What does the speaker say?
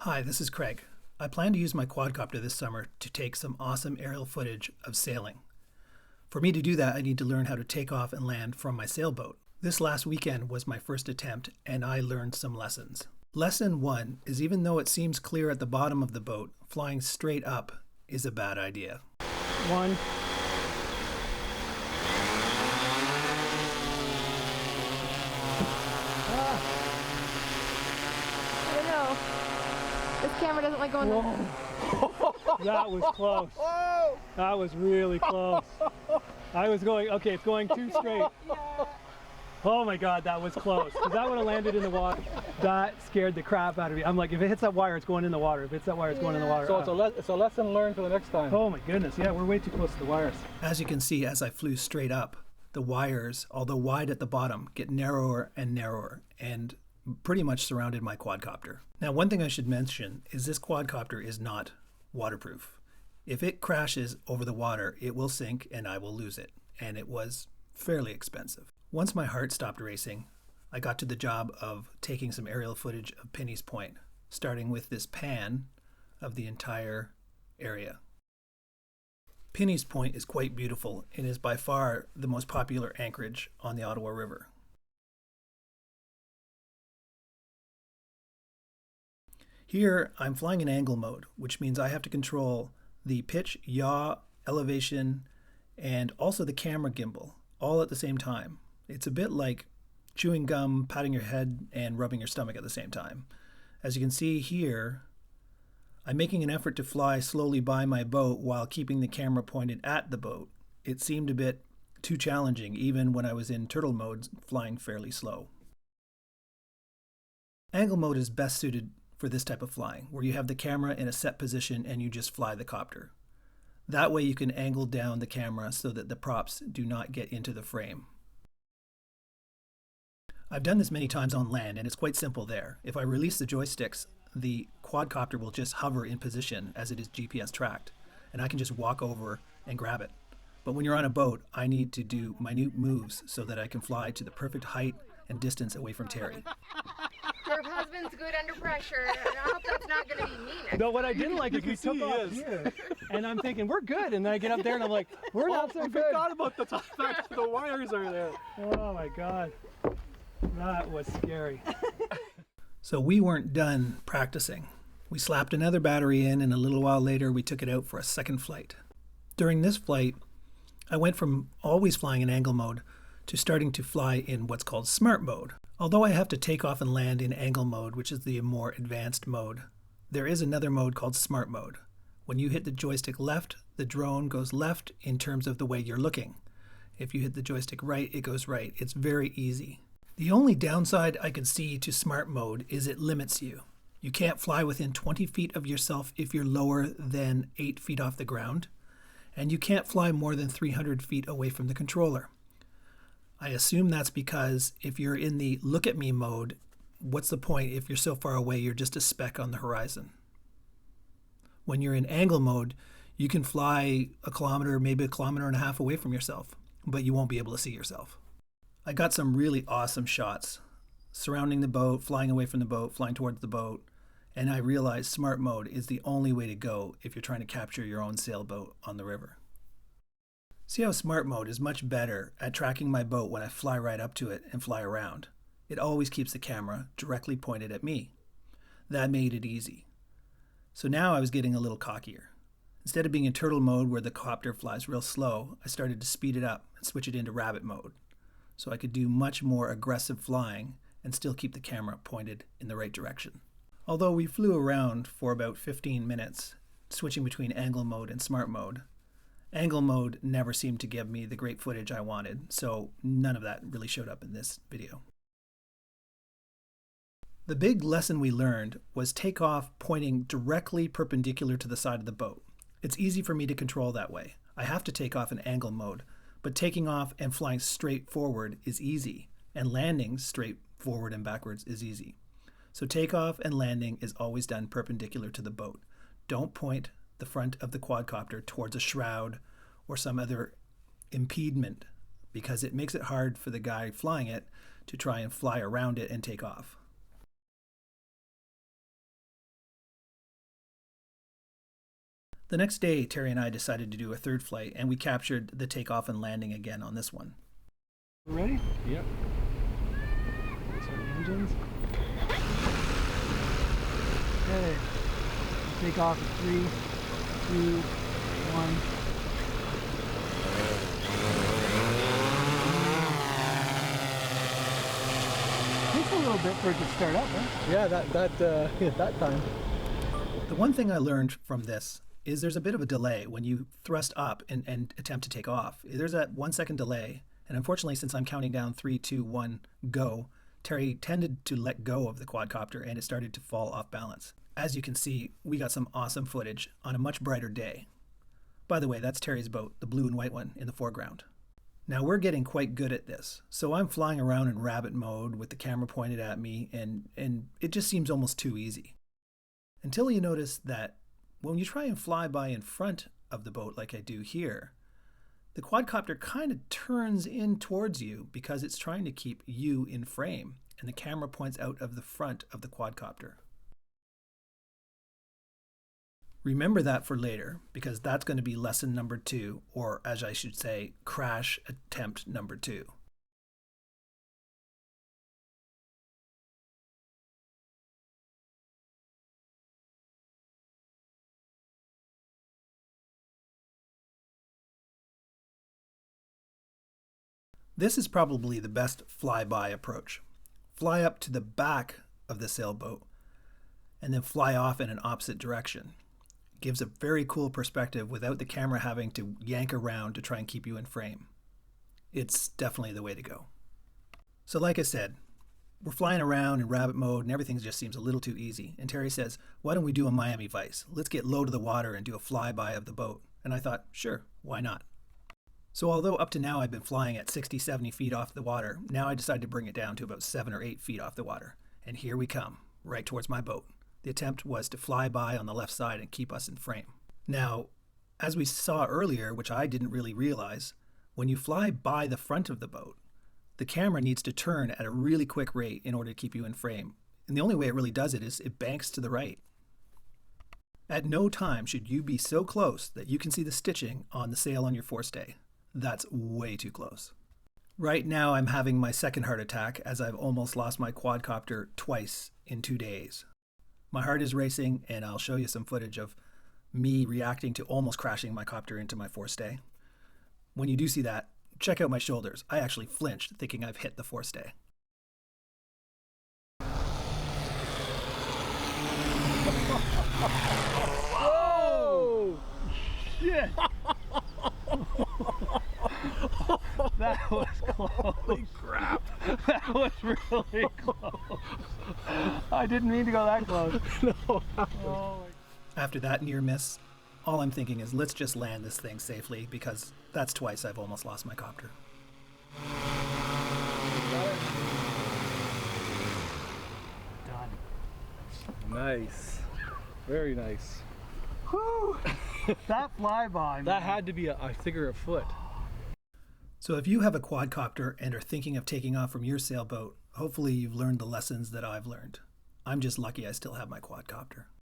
Hi, this is Craig. I plan to use my quadcopter this summer to take some awesome aerial footage of sailing. For me to do that, I need to learn how to take off and land from my sailboat. This last weekend was my first attempt, and I learned some lessons. Lesson 1 is even though it seems clear at the bottom of the boat, flying straight up is a bad idea. One. I don't know. This camera doesn't like going. That was close. That was really close. I was going, okay, it's going too straight. Oh my God, that was close. Because that would have landed in the water. That scared the crap out of me. I'm like, if it hits that wire, it's going in the water. If it hits that wire, it's going in the water. So it's a lesson learned for the next time. Oh my goodness, yeah, we're way too close to the wires. As you can see, as I flew straight up, the wires, although wide at the bottom, get narrower and narrower and pretty much surrounded my quadcopter. Now, one thing I should mention is this quadcopter is not waterproof. If it crashes over the water, it will sink and I will lose it. And it was fairly expensive. Once my heart stopped racing, I got to the job of taking some aerial footage of Pinny's Point, starting with this pan of the entire area. Pinny's Point is quite beautiful and is by far the most popular anchorage on the Ottawa River. Here, I'm flying in angle mode, which means I have to control the pitch, yaw, elevation, and also the camera gimbal, all at the same time. It's a bit like chewing gum, patting your head, and rubbing your stomach at the same time. As you can see here, I'm making an effort to fly slowly by my boat while keeping the camera pointed at the boat. It seemed a bit too challenging, even when I was in turtle mode, flying fairly slow. Angle mode is best suited for this type of flying, where you have the camera in a set position and you just fly the copter. That way you can angle down the camera so that the props do not get into the frame. I've done this many times on land and it's quite simple there. If I release the joysticks, the quadcopter will just hover in position as it is GPS tracked, and I can just walk over and grab it. But when you're on a boat, I need to do minute moves so that I can fly to the perfect height and distance away from Terry. Your husband's good under pressure. I hope that's not going to be me next. No, what I didn't like is we took off here, and I'm thinking, we're good, and then I get up there and I'm like, we're not so I good. forgot about the fact that the wires are there. Oh my God, that was scary. So we weren't done practicing. We slapped another battery in, and a little while later we took it out for a second flight. During this flight, I went from always flying in angle mode to starting to fly in what's called smart mode. Although I have to take off and land in angle mode, which is the more advanced mode, there is another mode called smart mode. When you hit the joystick left, the drone goes left in terms of the way you're looking. If you hit the joystick right, it goes right. It's very easy. The only downside I can see to smart mode is it limits you. You can't fly within 20 feet of yourself if you're lower than 8 feet off the ground, and you can't fly more than 300 feet away from the controller. I assume that's because if you're in the look at me mode, what's the point if you're so far away you're just a speck on the horizon? When you're in angle mode, you can fly a kilometer, maybe a kilometer and a half away from yourself, but you won't be able to see yourself. I got some really awesome shots surrounding the boat, flying away from the boat, flying towards the boat, and I realized smart mode is the only way to go if you're trying to capture your own sailboat on the river. See how smart mode is much better at tracking my boat when I fly right up to it and fly around. It always keeps the camera directly pointed at me. That made it easy. So now I was getting a little cockier. Instead of being in turtle mode where the copter flies real slow, I started to speed it up and switch it into rabbit mode, so I could do much more aggressive flying and still keep the camera pointed in the right direction. Although we flew around for about 15 minutes, switching between angle mode and smart mode, angle mode never seemed to give me the great footage I wanted, so none of that really showed up in this video. The big lesson we learned was take off pointing directly perpendicular to the side of the boat. It's easy for me to control that way. I have to take off in angle mode, but taking off and flying straight forward is easy, and landing straight forward and backwards is easy. So takeoff and landing is always done perpendicular to the boat. Don't point the front of the quadcopter towards a shroud or some other impediment, because it makes it hard for the guy flying it to try and fly around it and take off. The next day, Terry and I decided to do a third flight, and we captured the takeoff and landing again on this one. Ready? Yep. Start the engines. Okay. Take off at 3, 2, 1. Takes a little bit for it to start up, huh? Yeah, that time. The one thing I learned from this is there's a bit of a delay when you thrust up and attempt to take off. There's that 1 second delay, and unfortunately, since I'm counting down 3, 2, 1, go, Terry tended to let go of the quadcopter and it started to fall off balance. As you can see, we got some awesome footage on a much brighter day. By the way, that's Terry's boat, the blue and white one in the foreground. Now we're getting quite good at this, so I'm flying around in rabbit mode with the camera pointed at me, and it just seems almost too easy. Until you notice that when you try and fly by in front of the boat like I do here, the quadcopter kind of turns in towards you because it's trying to keep you in frame, and the camera points out of the front of the quadcopter. Remember that for later, because that's going to be lesson number 2, or as I should say, crash attempt number 2. This is probably the best flyby approach. Fly up to the back of the sailboat and then fly off in an opposite direction. It gives a very cool perspective without the camera having to yank around to try and keep you in frame. It's definitely the way to go. So like I said, we're flying around in rabbit mode and everything just seems a little too easy. And Terry says, why don't we do a Miami Vice? Let's get low to the water and do a flyby of the boat. And I thought, sure, why not? So although up to now I've been flying at 60, 70 feet off the water, now I decided to bring it down to about 7 or 8 feet off the water. And here we come, right towards my boat. The attempt was to fly by on the left side and keep us in frame. Now, as we saw earlier, which I didn't really realize, when you fly by the front of the boat, the camera needs to turn at a really quick rate in order to keep you in frame. And the only way it really does it is it banks to the right. At no time should you be so close that you can see the stitching on the sail on your forestay. That's way too close. Right now I'm having my second heart attack as I've almost lost my quadcopter twice in 2 days. My heart is racing, and I'll show you some footage of me reacting to almost crashing my copter into my forestay. When you do see that, check out my shoulders. I actually flinched thinking I've hit the forestay. Oh! Shit! That was close. Holy crap. That was really close. I didn't mean to go that close. No. Oh. After that near miss, all I'm thinking is let's just land this thing safely, because that's twice I've almost lost my copter. Done. Nice. Very nice. Whew. That flyby, man. That had to be a figure of foot. So if you have a quadcopter and are thinking of taking off from your sailboat, hopefully you've learned the lessons that I've learned. I'm just lucky I still have my quadcopter.